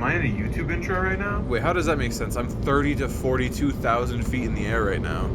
I in a YouTube intro right now? Wait, how does that make sense? I'm 30 to 42,000 feet in the air right now.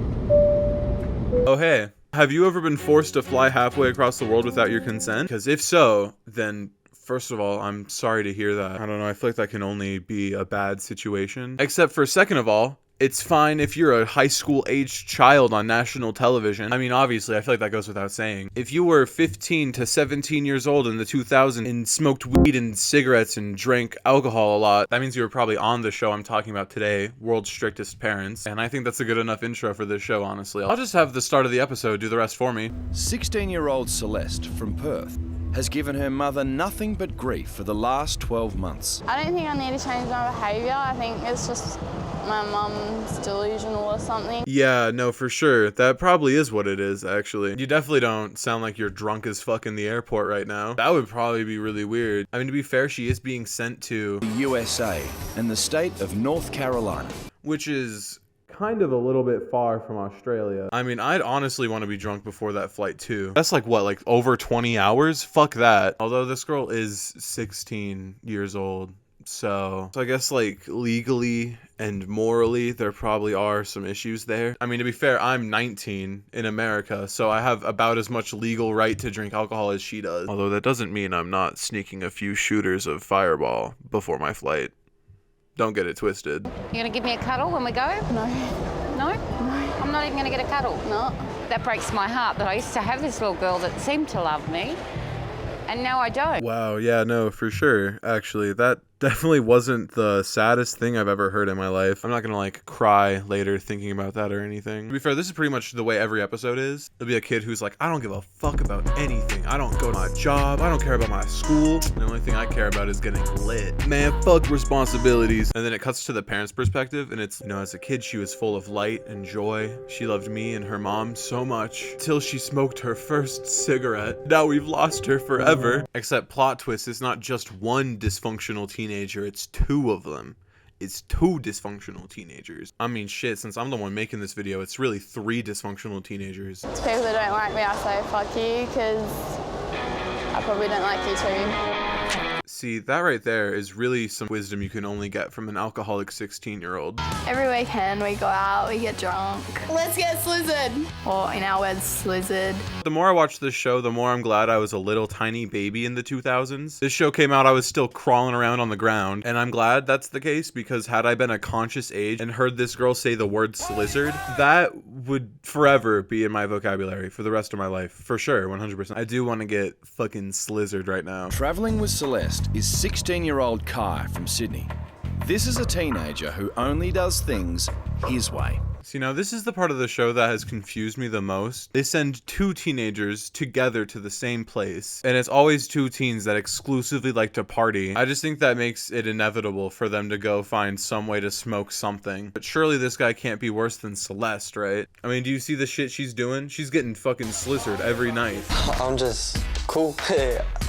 Oh, hey. Have you ever been forced to fly halfway across the world without your consent? Because if so, then first of all, I'm sorry to hear that. I don't know, I feel like that can only be a bad situation. Except for second of all, it's fine if you're a high school aged child on national television. I mean, obviously, I feel like that goes without saying. If you were 15 to 17 years old in the 2000s and smoked weed and cigarettes and drank alcohol a lot, that means you were probably on the show I'm talking about today, World's Strickest Parents. And I think that's a good enough intro for this show, honestly. I'll just have the start of the episode do the rest for me. 16-year-old Celeste from Perth has given her mother nothing but grief for the last 12 months. I don't think I need to change my behaviour. I think it's just my mum's delusional or something. Yeah, no, for sure. That probably is what it is, actually. You definitely don't sound like you're drunk as fuck in the airport right now. That would probably be really weird. I mean, to be fair, she is being sent to the USA and the state of North Carolina, which is kind of a little bit far from Australia. I mean, I'd honestly want to be drunk before that flight too. That's like what, like over 20 hours? Fuck that. Although this girl is 16 years old. So I guess like legally and morally, there probably are some issues there. I mean, to be fair, I'm 19 in America, so I have about as much legal right to drink alcohol as she does. Although that doesn't mean I'm not sneaking a few shooters of Fireball before my flight. Don't get it twisted. You gonna give me a cuddle when we go? No. No? I'm not even gonna get a cuddle. No. That breaks my heart that I used to have this little girl that seemed to love me, and now I don't. Wow, yeah, no, for sure. Actually, that definitely wasn't the saddest thing I've ever heard in my life. I'm not gonna like cry later thinking about that or anything. To be fair, this is pretty much the way every episode is. There'll be a kid who's like, I don't give a fuck about anything. I don't go to my job. I don't care about my school. The only thing I care about is getting lit. Man, fuck responsibilities. And then it cuts to the parents' perspective, and it's, you know, as a kid, she was full of light and joy. She loved me and her mom so much till she smoked her first cigarette. Now we've lost her forever. Except plot twist, it's not just one dysfunctional teenager, it's two of them. It's two dysfunctional teenagers. I mean, shit, since I'm the one making this video, it's really three dysfunctional teenagers. To people that don't like me, I say fuck you, because I probably don't like you too. See, that right there is really some wisdom you can only get from an alcoholic 16-year-old. Every weekend we go out, we get drunk. Let's get slizzard. Or in our words, slizzard. The more I watch this show, the more I'm glad I was a little tiny baby in the 2000s. This show came out, I was still crawling around on the ground, and I'm glad that's the case, because had I been a conscious age and heard this girl say the word slizzard, that would forever be in my vocabulary for the rest of my life. For sure, 100%. I do want to get fucking slizzard right now. Travelling with Celeste is 16-year-old Kai from Sydney. This is a teenager who only does things his way. See, now this is the part of the show that has confused me the most. They send two teenagers together to the same place, and it's always two teens that exclusively like to party. I just think that makes it inevitable for them to go find some way to smoke something. But surely this guy can't be worse than Celeste, right? I mean, do you see the shit she's doing? She's getting fucking slizzard every night. I'm just cool,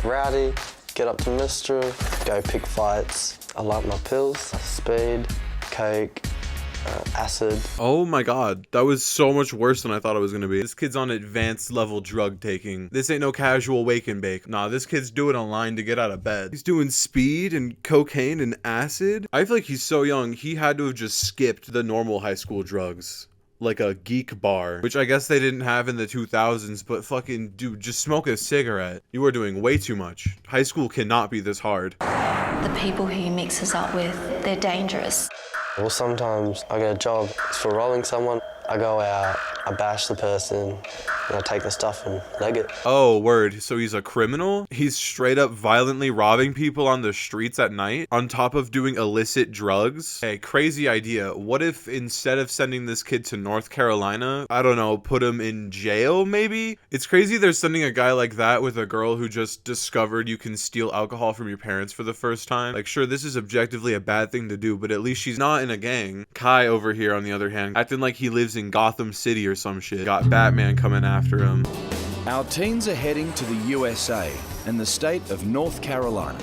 rowdy, get up to mischief, go pick fights. I like my pills, speed, coke, acid. Oh my god, that was so much worse than I thought it was gonna be. This kid's on advanced level drug taking. This ain't no casual wake and bake. Nah, this kid's doing a line to get out of bed. He's doing speed and cocaine and acid. I feel like he's so young, he had to have just skipped the normal high school drugs. Like a geek bar, which I guess they didn't have in the 2000s, but fucking dude, just smoke a cigarette. You are doing way too much. High school cannot be this hard. The people who he mixes up with, they're dangerous. Well, sometimes I get a job for rolling someone. I go out, I bash the person, and I take the stuff and leg it. Oh, word. So he's a criminal? He's straight up violently robbing people on the streets at night on top of doing illicit drugs? Hey, crazy idea. What if instead of sending this kid to North Carolina, I don't know, put him in jail maybe? It's crazy they're sending a guy like that with a girl who just discovered you can steal alcohol from your parents for the first time. Like, sure, this is objectively a bad thing to do, but at least she's not in a gang. Kai over here, on the other hand, acting like he lives in Gotham City or some shit. Got Batman coming after him. Our teens are heading to the USA and the state of North Carolina.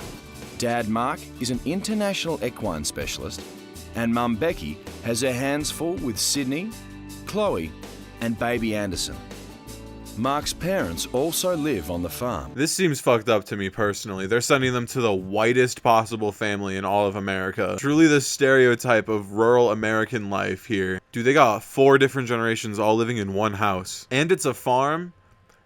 Dad Mark is an international equine specialist, and Mum Becky has her hands full with Sydney, Chloe, and baby Anderson. Mark's parents also live on the farm. This seems fucked up to me personally. They're sending them to the whitest possible family in all of America. Truly the stereotype of rural American life here. Dude, they got 4 different generations all living in one house. And it's a farm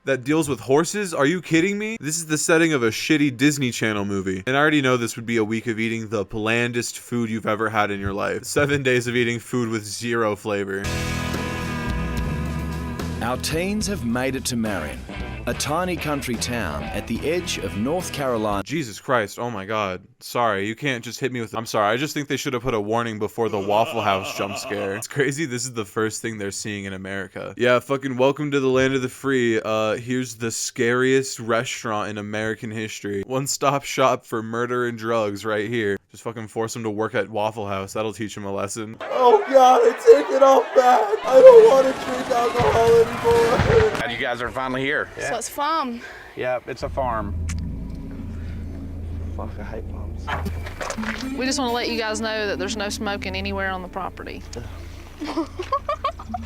that deals with horses? Are you kidding me? This is the setting of a shitty Disney Channel movie. And I already know this would be a week of eating the blandest food you've ever had in your life. 7 days of eating food with 0 flavor. Our teens have made it to Marion, a tiny country town at the edge of North Carolina. Jesus Christ, oh my god. Sorry, you can't just hit me with... I'm sorry, I just think they should have put a warning before the Waffle House jump scare. It's crazy this is the first thing they're seeing in America. Yeah, fucking welcome to the land of the free. Here's the scariest restaurant in American history. One-stop shop for murder and drugs right here. Just fucking force them to work at Waffle House. That'll teach them a lesson. Oh god, I take it all back. I don't want to drink alcohol anymore. And you guys are finally here. So it's a farm. Yep, it's a farm. Fuck, I hate farms. We just want to let you guys know that there's no smoking anywhere on the property.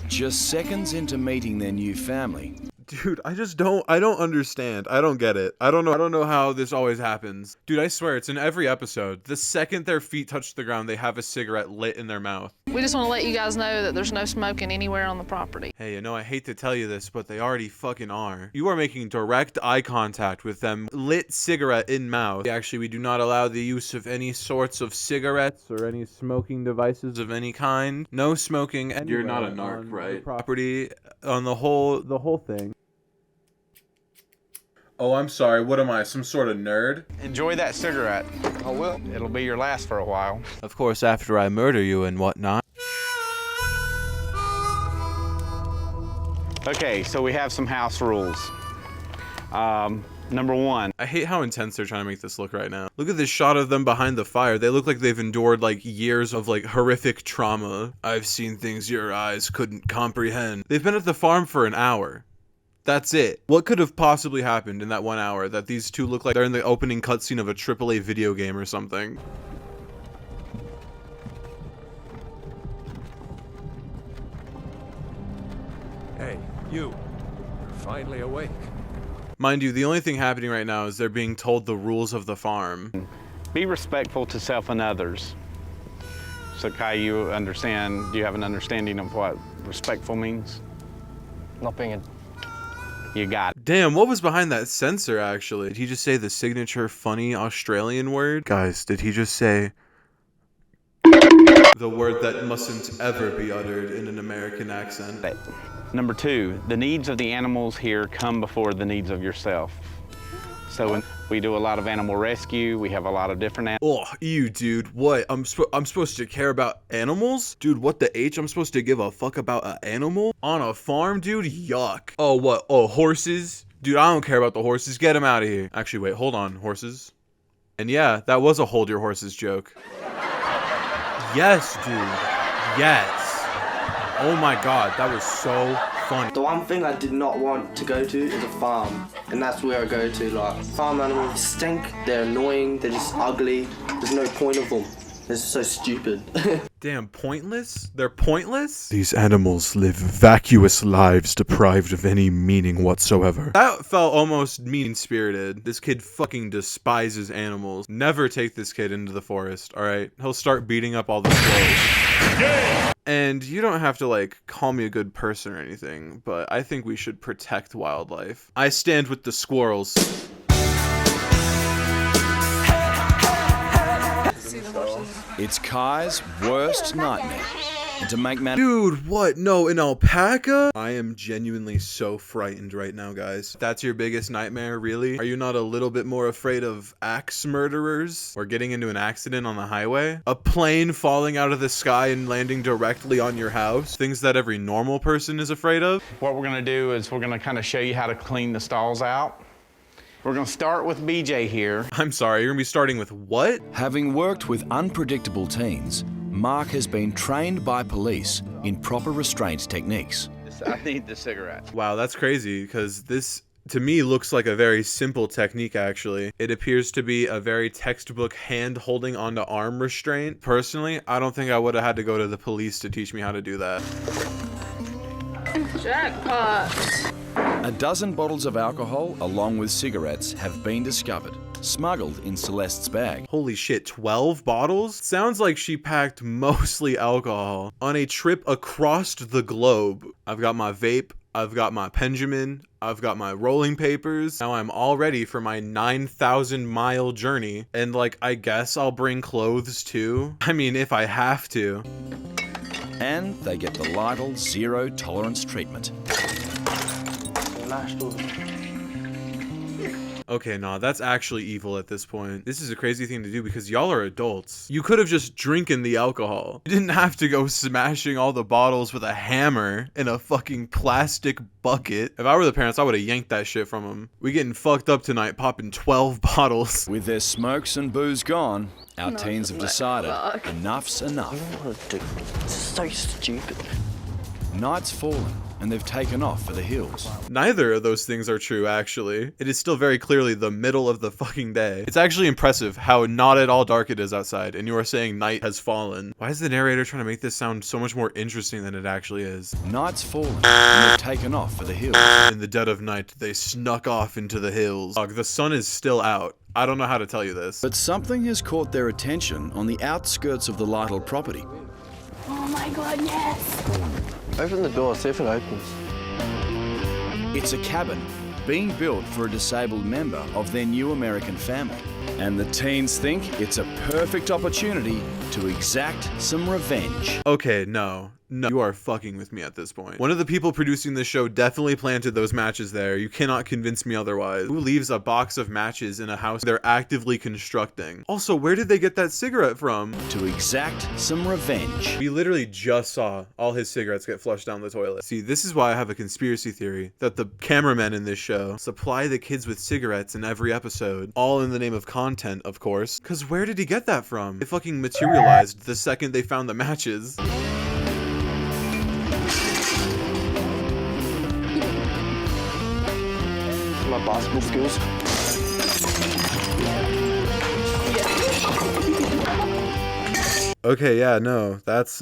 Just seconds into meeting their new family, Dude, I don't understand. I don't get it. I don't know how this always happens. Dude, I swear, it's in every episode. The second their feet touch the ground, they have a cigarette lit in their mouth. We just want to let you guys know that there's no smoking anywhere on the property. Hey, you know, I hate to tell you this, but they already fucking are. You are making direct eye contact with them, lit cigarette in mouth. Actually, we do not allow the use of any sorts of cigarettes or any smoking devices of any kind. No smoking anywhere. You're not a narc, right? Property on the whole thing. Oh, I'm sorry. What am I, some sort of nerd? Enjoy that cigarette. I will. It'll be your last for a while. Of course, after I murder you and whatnot. Okay, so we have some house rules. Number 1. I hate how intense they're trying to make this look right now. Look at this shot of them behind the fire. They look like they've endured like years of like horrific trauma. I've seen things your eyes couldn't comprehend. They've been at the farm for an hour. That's it. What could have possibly happened in that 1 hour that these two look like they're in the opening cutscene of a AAA video game or something? Hey, you. You're finally awake. Mind you, the only thing happening right now is they're being told the rules of the farm. Be respectful to self and others. So Kai, do you have an understanding of what respectful means? Not being a... You got it. Damn, what was behind that censor, actually? Did he just say the signature funny Australian word? Guys, did he just say the word that mustn't ever be uttered in an American accent? Number 2, the needs of the animals here come before the needs of yourself. So when we do a lot of animal rescue, we have a lot of different animals. Oh, ew, dude. What? I'm supposed to care about animals? Dude, what the H? I'm supposed to give a fuck about an animal? On a farm, dude? Yuck. Oh, what? Oh, horses? Dude, I don't care about the horses. Get them out of here. Actually, wait. Hold on. Horses? And yeah, that was a hold your horses joke. Yes, dude. Yes. Oh my god, that was so funny. The one thing I did not want to go to is a farm, and that's where I go to. Like, farm animals stink, they're annoying, they're just ugly, there's no point of them. They're so stupid. Damn, pointless? They're pointless? These animals live vacuous lives deprived of any meaning whatsoever. That felt almost mean-spirited. This kid fucking despises animals. Never take this kid into the forest, alright? He'll start beating up all the squirrels. Yeah! And you don't have to, like, call me a good person or anything, but I think we should protect wildlife. I stand with the squirrels. It's Kai's worst nightmare. And to make matters... Dude, what? No, an alpaca? I am genuinely so frightened right now, guys. That's your biggest nightmare, really? Are you not a little bit more afraid of axe murderers? Or getting into an accident on the highway? A plane falling out of the sky and landing directly on your house? Things that every normal person is afraid of? What we're gonna do is we're gonna kind of show you how to clean the stalls out. We're gonna start with BJ here. I'm sorry, you're gonna be starting with what? Having worked with unpredictable teens, Mark has been trained by police in proper restraint techniques. I need the cigarette. Wow, that's crazy, because this, to me, looks like a very simple technique, actually. It appears to be a very textbook hand holding onto arm restraint. Personally, I don't think I would have had to go to the police to teach me how to do that. Jackpot. A dozen bottles of alcohol, along with cigarettes, have been discovered, smuggled in Celeste's bag. Holy shit, 12 bottles? Sounds like she packed mostly alcohol on a trip across the globe. I've got my vape, I've got my Benjamin, I've got my rolling papers. Now I'm all ready for my 9,000-mile journey. And like, I guess I'll bring clothes too. I mean, if I have to. And they get the Lytle zero tolerance treatment. Okay, nah, that's actually evil at this point. This is a crazy thing to do because y'all are adults. You could have just drinking the alcohol. You didn't have to go smashing all the bottles with a hammer in a fucking plastic bucket. If I were the parents, I would have yanked that shit from them. We getting fucked up tonight, popping 12 bottles. With their smokes and booze gone, our teens have decided enough's enough. I don't want to do it. It's so stupid. Night's fallen, and they've taken off for the hills. Neither of those things are true, actually. It is still very clearly the middle of the fucking day. It's actually impressive how not at all dark it is outside, and you are saying night has fallen. Why is the narrator trying to make this sound so much more interesting than it actually is? Night's fallen, and they've taken off for the hills. In the dead of night, they snuck off into the hills. Dog, the sun is still out. I don't know how to tell you this. But something has caught their attention on the outskirts of the Lytle property. Oh my god, yes! Open the door, see if it opens. It's a cabin being built for a disabled member of their new American family. And the teens think it's a perfect opportunity to exact some revenge. Okay, no, you are fucking with me at this point. One of the people producing this show definitely planted those matches there. You cannot convince me otherwise. Who leaves a box of matches in a house they're actively constructing? Also, where did they get that cigarette from? To exact some revenge. We literally just saw all his cigarettes get flushed down the toilet. See, this is why I have a conspiracy theory that the cameramen in this show supply the kids with cigarettes in every episode, all in the name of content, of course. Because where did he get that from? It fucking materialized the second they found the matches. My basketball skills. Okay, yeah, no, that's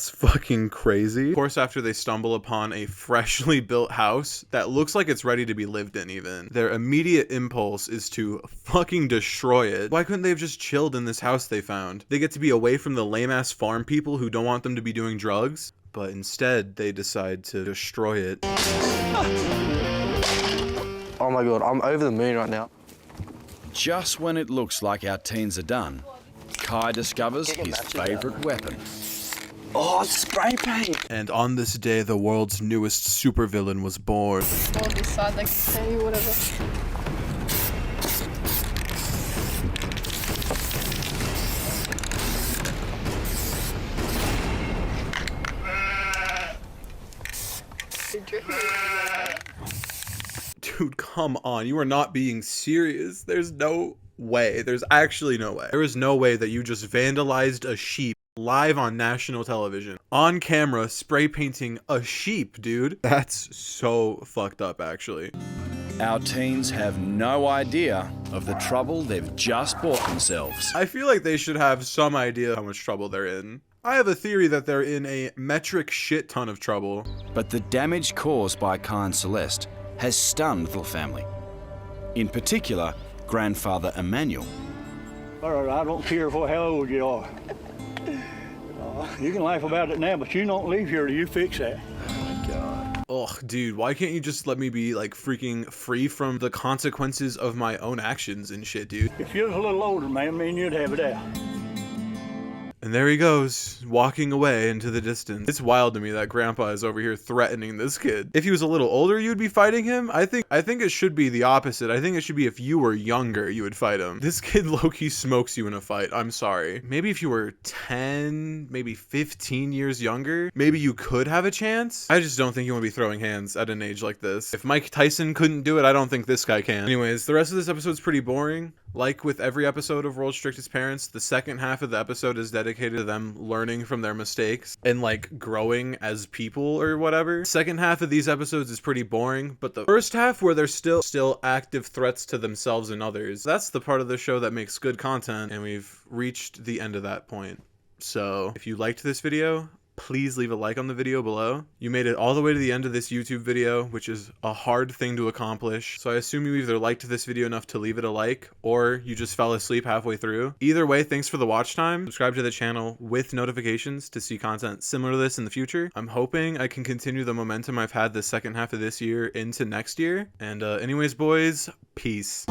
fucking crazy. Of course, after they stumble upon a freshly built house that looks like it's ready to be lived in even, their immediate impulse is to fucking destroy it. Why couldn't they have just chilled in this house they found? They get to be away from the lame-ass farm people who don't want them to be doing drugs, but instead they decide to destroy it. Oh my god, I'm over the moon right now. Just when it looks like our teens are done, Kai discovers his favourite weapon. Oh, spray paint! And on this day, the world's newest supervillain was born. I'll decide they can pay you whatever. Dude, come on. You are not being serious. There's no way. There's actually no way. There is no way that you just vandalized a sheep live on national television. On camera, spray painting a sheep, dude. That's so fucked up, actually. Our teens have no idea of the trouble they've just bought themselves. I feel like they should have some idea how much trouble they're in. I have a theory that they're in a metric shit ton of trouble. But the damage caused by Kai and Celeste has stunned the family. In particular, grandfather Emmanuel. I don't care how old you are. You can laugh about it now, but you don't leave here till you fix that. Oh my god. Ugh, dude, why can't you just let me be like freaking free from the consequences of my own actions and shit, dude? If you was a little older, man, me and you'd have it out. And there he goes, walking away into the distance. It's wild to me that grandpa is over here threatening this kid. If he was a little older, you'd be fighting him? I think it should be the opposite. I think it should be if you were younger, you would fight him. This kid low-key smokes you in a fight. I'm sorry. Maybe if you were 10, maybe 15 years younger, maybe you could have a chance. I just don't think you want to be throwing hands at an age like this. If Mike Tyson couldn't do it, I don't think this guy can. Anyways, the rest of this episode's pretty boring. Like with every episode of World's Strictest Parents, the second half of the episode is dedicated to them learning from their mistakes and like growing as people or whatever. Second half of these episodes is pretty boring, but the first half where they're still active threats to themselves and others, that's the part of the show that makes good content, and we've reached the end of that point. So if you liked this video, please leave a like on the video below. You made it all the way to the end of this YouTube video, which is a hard thing to accomplish. So I assume you either liked this video enough to leave it a like, or you just fell asleep halfway through. Either way, thanks for the watch time. Subscribe to the channel with notifications to see content similar to this in the future. I'm hoping I can continue the momentum I've had the second half of this year into next year. And anyways, boys, peace.